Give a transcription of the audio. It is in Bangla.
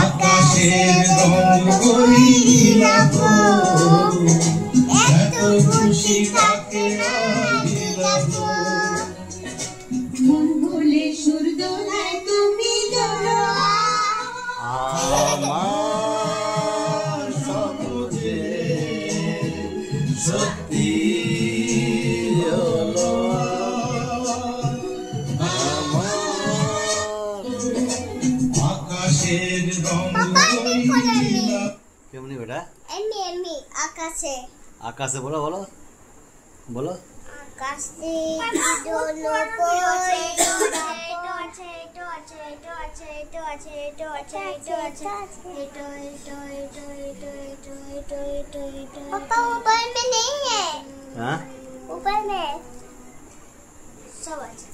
আকাশের রং করিলাম এত খুশি কাকে দিলাম মন ভুলে সুর দোলায় তুমি দোলো আমার সবুজে সত্যি হলো আকাশের রং করিলাম কেমনি বেটা এমনি এমনি আকাশে আকাশে বলো বলো বলো আকাশে দোলো পড়ে पापा ऊपर में नहीं है हाँ ऊपर में सब अच्छा